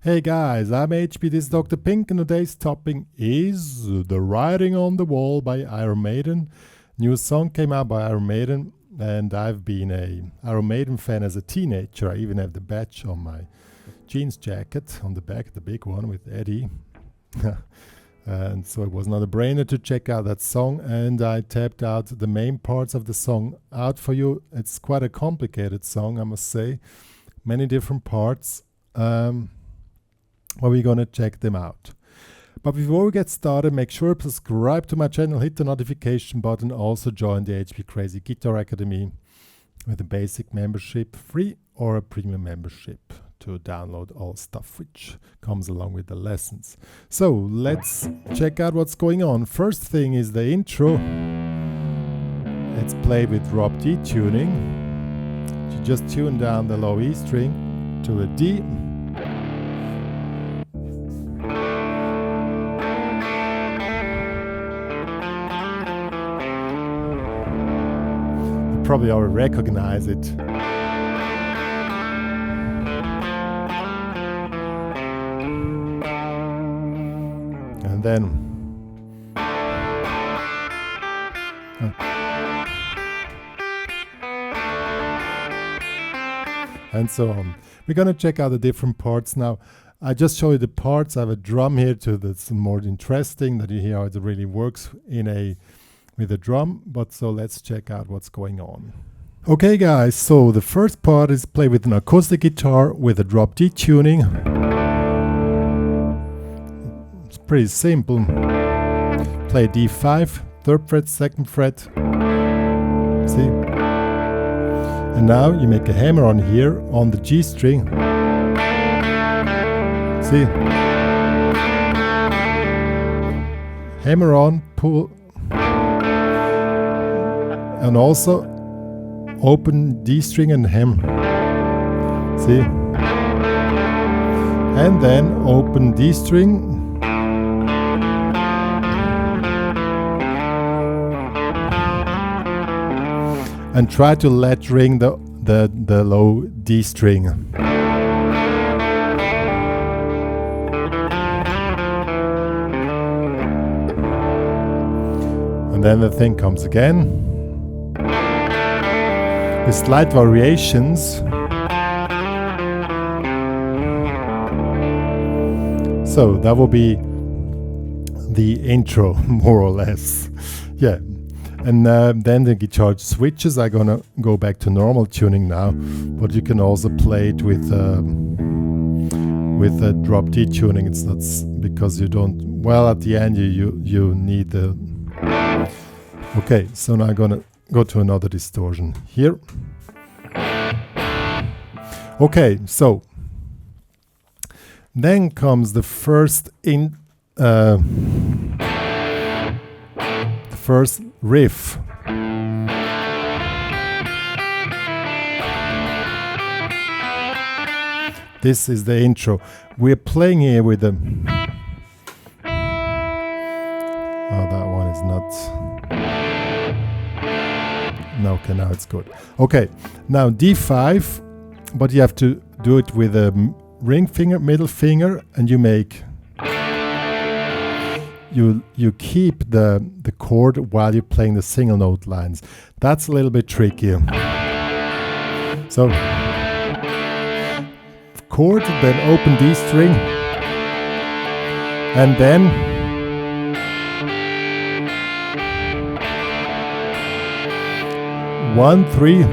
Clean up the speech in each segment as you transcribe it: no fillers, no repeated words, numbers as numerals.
Hey guys, I'm HP, this is drpink, and today's topic is The Writing on the Wall by Iron Maiden. New song came out by Iron Maiden, and I've been a Iron Maiden fan as a teenager. I even have the badge on my jeans jacket on the back, the big one with Eddie. And so it was not a brainer to check out that song, and I tapped out the main parts of the song out for you. It's quite a complicated song, I must say. Many different parts. Well, we're gonna check them out. But before we get started, make sure to subscribe to my channel, hit the notification button, also join the HPCrazy Guitar Academy with a basic membership, free or a premium membership, to download all stuff which comes along with the lessons. So let's check out what's going on. First thing is the intro. It's played with drop D tuning. You just tune down the low E string to a D. You probably already recognize it. And then and so on. We're gonna check out the different parts now. I just show you the parts. I have a drum here too that's more interesting, that you hear how it really works with a drum. But so let's check out what's going on. Okay guys, so the first part is played with an acoustic guitar with a drop D tuning. It's pretty simple. Play D5, 3rd fret, 2nd fret. See? And now you make a hammer on here on the G string. See? Hammer on, pull. And also open D string and hammer. See? And then open D string. And try to let ring the low D string. And then the thing comes again with slight variations. So that will be the intro, more or less. Yeah. And then the guitar switches. I'm gonna go back to normal tuning now, but you can also play it with a drop D tuning. It's not because you don't. Well, at the end you need the. Okay, so now I'm gonna go to another distortion here. Okay, so then comes the first first riff. This is the intro. We're playing here with the. Oh, that one is not. No, okay, now it's good. Okay, now D5, but you have to do it with a ring finger, middle finger, and you make. You keep the chord while you're playing the single note lines. That's a little bit trickier. So chord, then open D string, and then one, 3,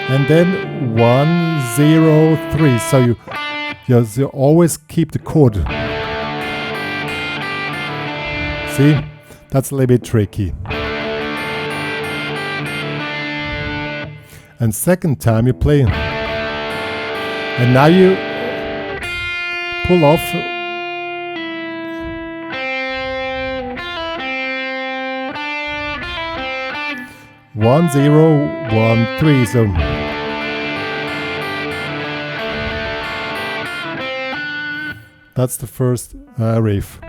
and then 1, 0, 3. So you always keep the chord. See, that's a little bit tricky. And second time you play, and now you pull off 1, 0, 1, 3. So that's the first riff.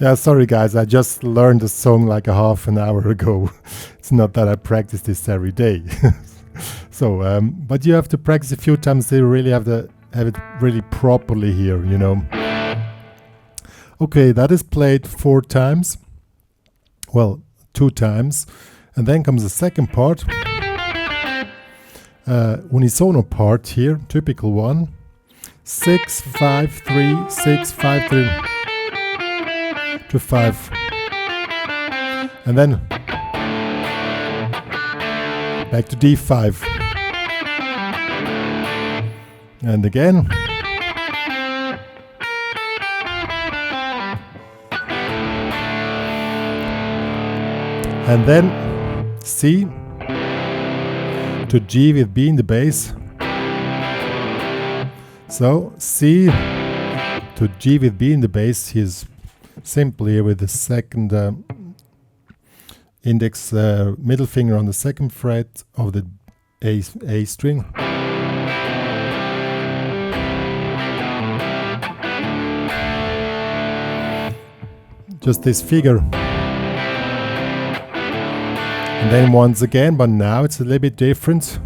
Yeah, sorry guys, I just learned the song like a half an hour ago. It's not that I practice this every day. So, but you have to practice a few times to really have it really properly here, you know. Okay, that is played 4 times. Well, 2 times. And then comes the second part. Unisono part here, typical one. 6, 5, 3, 6, 5, 3 to 5. And then back to D5. And again. And then C to G with B in the bass. So C to G with B in the bass, he's simply with the second index middle finger on the second fret of the A string. Just this figure. And then once again, but now it's a little bit different.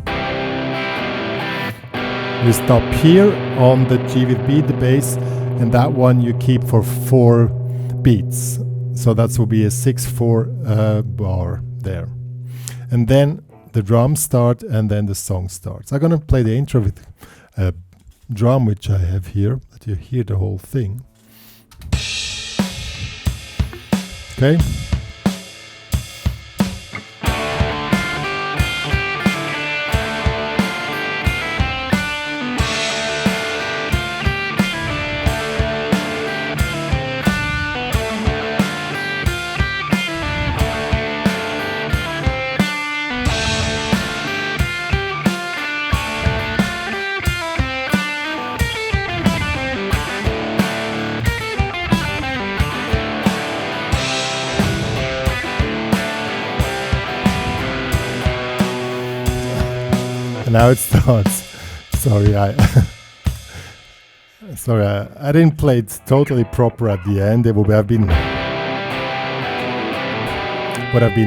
You stop here on the G with B, the bass, and that one you keep for 4 beats. So that will be a 6/4 bar there. And then the drums start and then the song starts. I'm gonna play the intro with a drum which I have here, that you hear the whole thing. Okay. Now it starts. Sorry, I didn't play it totally proper at the end. It would have been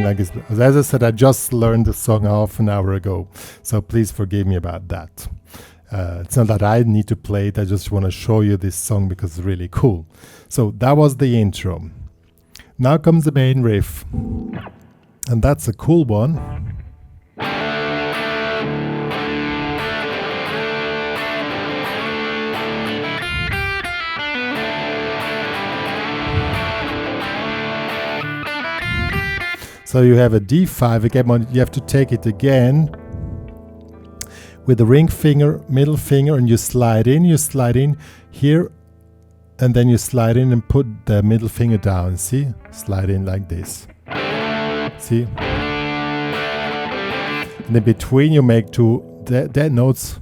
like this. As I said, I just learned the song half an hour ago, so please forgive me about that. It's not that I need to play it. I just want to show you this song because it's really cool. So that was the intro. Now comes the main riff, and that's a cool one. So you have a D5 again, you have to take it again with the ring finger, middle finger, and you slide in here, and then you slide in and put the middle finger down, see? Slide in like this, see? And in between you make 2 dead notes,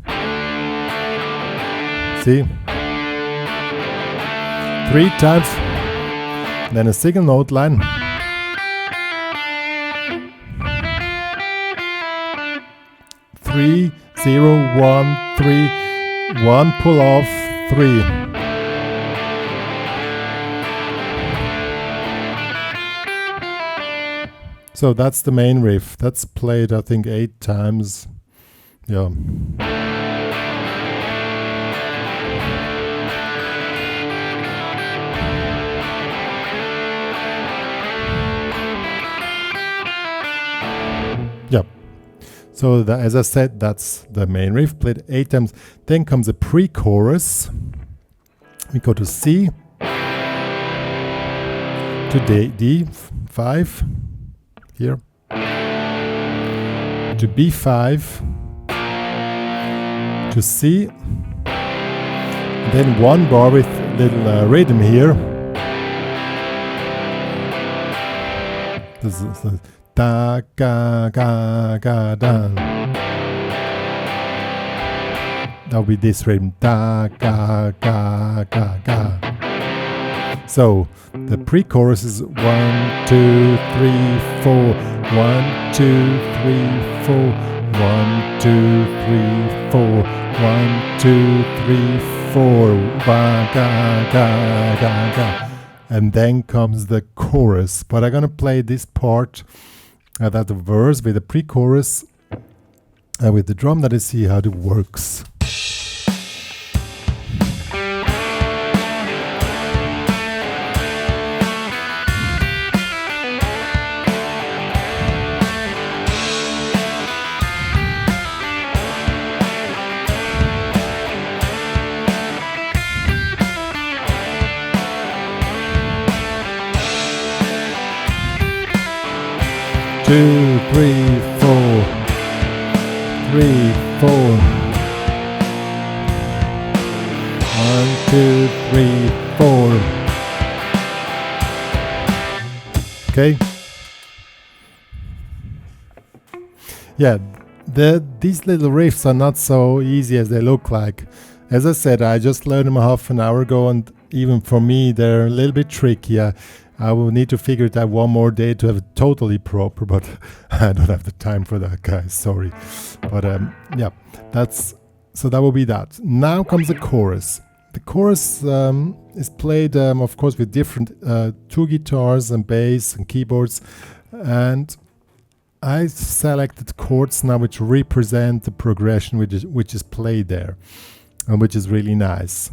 see? 3 times, then a single note line. 3, 0, 1, 3, 1, pull off, 3. So that's the main riff. That's played, I think, 8 times. Yeah. Yeah. So as I said, that's the main riff, played 8 times. Then comes a pre-chorus. We go to C, to D5, here, to B5, to C, then 1 bar with little rhythm here. This is da ga ga ga da. That'll be this rhythm, da ga ga ga ga. So the pre-chorus is 1, 2, 3, 4. 1, 2, 3, 4. 1, 2, 3, 4. 1, 2, 3, 4. Ga ga ga ga ga. and then comes the chorus. But I'm gonna play this part, that the verse with the pre-chorus, with the drum, that I see how it works. 2, 3, 4, 3, 4. 1, 2, 3, 4. Okay. Yeah, these little riffs are not so easy as they look like. As I said, I just learned them half an hour ago, and even for me, they're a little bit tricky. I will need to figure it out one more day to have it totally proper, but I don't have the time for that, guys. Sorry. But yeah, so that will be that. Now comes the chorus. The chorus is played, of course, with different two guitars and bass and keyboards. And I selected chords now which represent the progression which is played there, and which is really nice.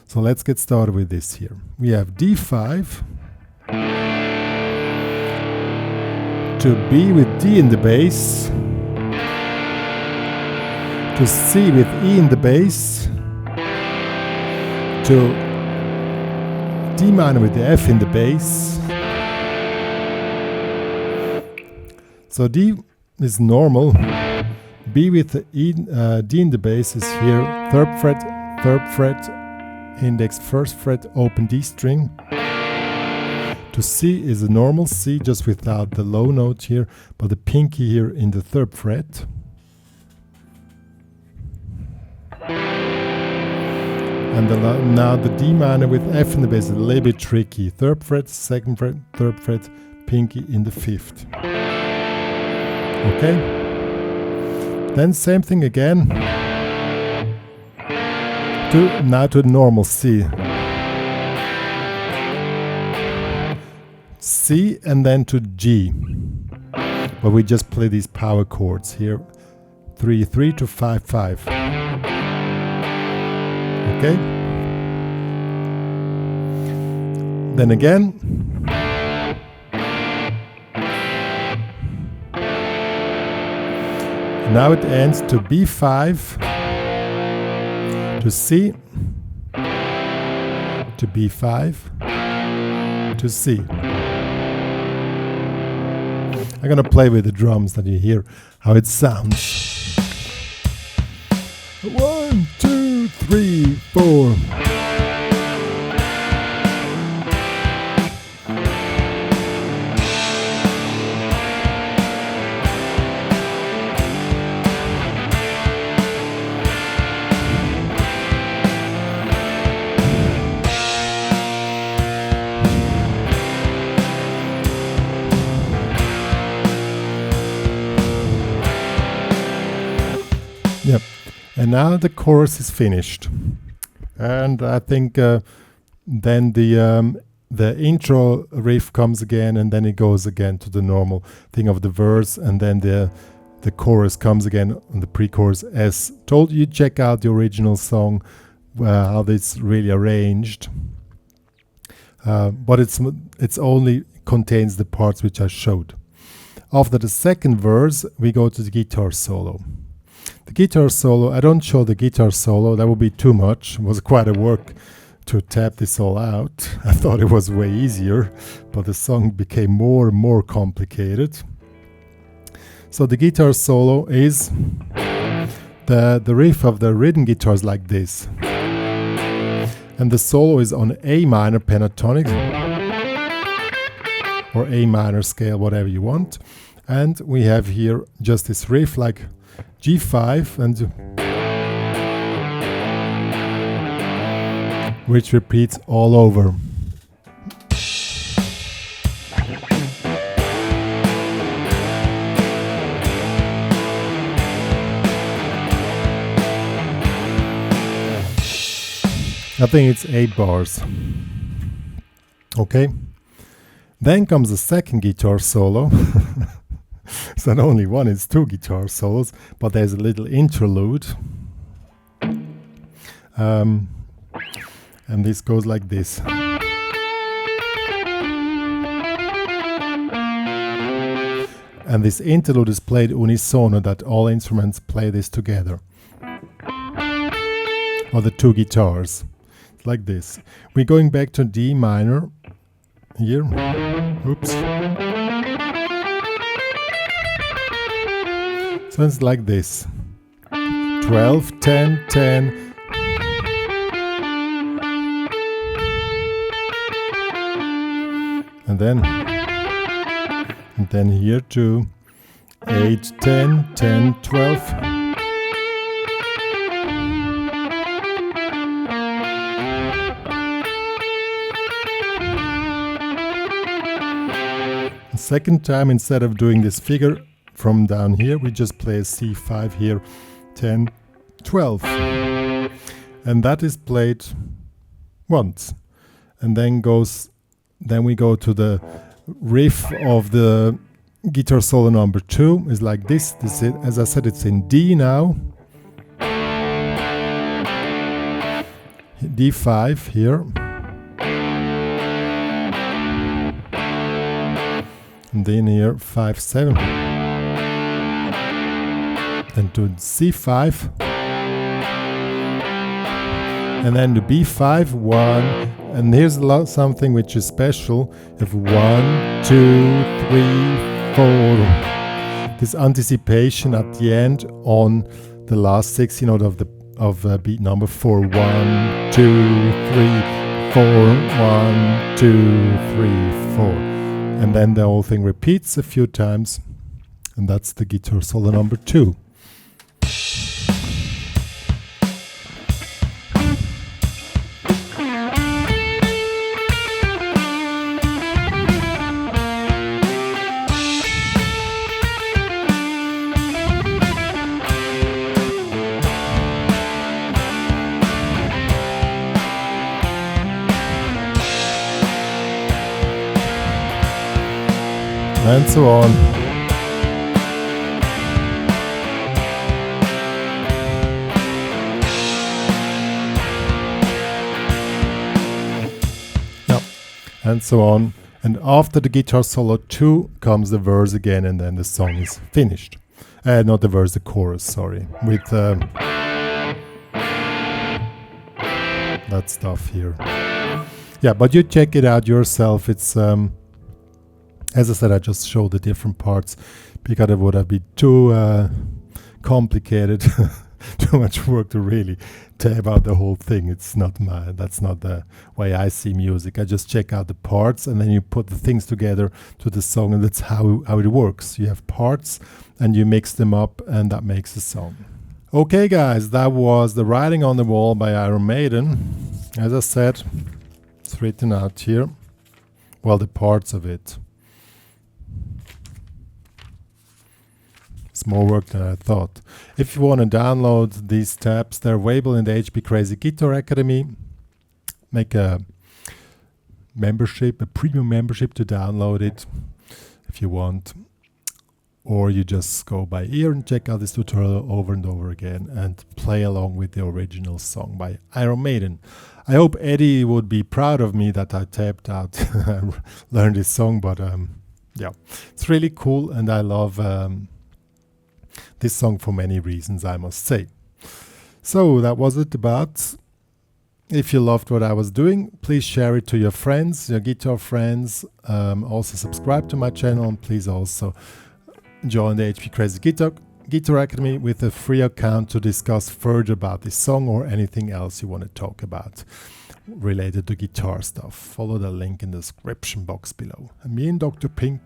So let's get started with this here. We have D5 to B with D in the bass, to C with E in the bass, to D minor with the F in the bass. So D is normal. B with the E, D in the bass is here, third fret, index, first fret, open D string. To C is a normal C, just without the low note here, but the pinky here in the third fret. And now the D minor with F in the bass is a little bit tricky. Third fret, second fret, third fret, pinky in the fifth. Okay. Then same thing again. Now to normal C. C and then to G. But we just play these power chords here. 3, 3 to 5, 5. Okay. Then again. Now it ends to B5. To C, to B5, to C. I'm gonna play with the drums that you hear how it sounds. 1, 2, 3, 4. Yep, and now the chorus is finished, and I think then the intro riff comes again, and then it goes again to the normal thing of the verse, and then the chorus comes again on the pre-chorus. As told you, check out the original song, how this really arranged, but it's only contains the parts which I showed. After the second verse, we go to the guitar solo. The guitar solo, I don't show the guitar solo, that would be too much. It was quite a work to tap this all out. I thought it was way easier, but the song became more and more complicated. So the guitar solo is the riff of the rhythm guitars like this. And the solo is on A minor pentatonic or A minor scale, whatever you want. And we have here just this riff like G5, and which repeats all over. I think it's 8 bars. Okay, then comes the second guitar solo. It's not only one, it's two guitar solos, but there's a little interlude. And this goes like this. And this interlude is played unisono, that all instruments play this together. Or the two guitars. It's like this. We're going back to D minor here. Oops. So it's like this. 12, 10, 10. And then here too. 8, 10, 10, 12. Second time, instead of doing this figure from down here, we just play a C5 here, 10, 12. And that is played once. And then we go to the riff of the guitar solo number 2. Is like this. This is, as I said, it's in D now. D5 here. And then here 5, 7. Then to C5. And then to B5, 1. And here's something which is special. You have 1, 2, 3, 4. This anticipation at the end on the last 16 note of beat number 4. 1, 2, 3, 4. 1, 2, 3, 4. And then the whole thing repeats a few times. And that's the guitar solo number 2. And so on. Yep. And so on. And after the guitar solo 2 comes the verse again, and then the song is finished. Not the verse, the chorus, sorry. With that stuff here. Yeah, but you check it out yourself. It's as I said, I just showed the different parts because it would have been too complicated, too much work to really tape out the whole thing. That's not the way I see music. I just check out the parts and then you put the things together to the song, and that's how it works. You have parts and you mix them up, and that makes a song. Okay guys, that was The Writing on the Wall by Iron Maiden. As I said, it's written out here. Well, the parts of it. It's more work than I thought. If you want to download these tabs, they're available in the HPCrazy Guitar Academy. Make a membership, a premium membership to download it if you want. Or you just go by ear and check out this tutorial over and over again and play along with the original song by Iron Maiden. I hope Eddie would be proud of me that I tapped out and learned this song, but yeah, it's really cool, and I love this song for many reasons, I must say. So that was it about. If you loved what I was doing, please share it to your friends, your guitar friends. Also subscribe to my channel, and please also join the HPCrazy Guitar Academy with a free account to discuss further about this song or anything else you want to talk about related to guitar stuff. Follow the link in the description box below. And me and Dr. Pink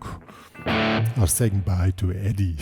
are saying bye to Eddie.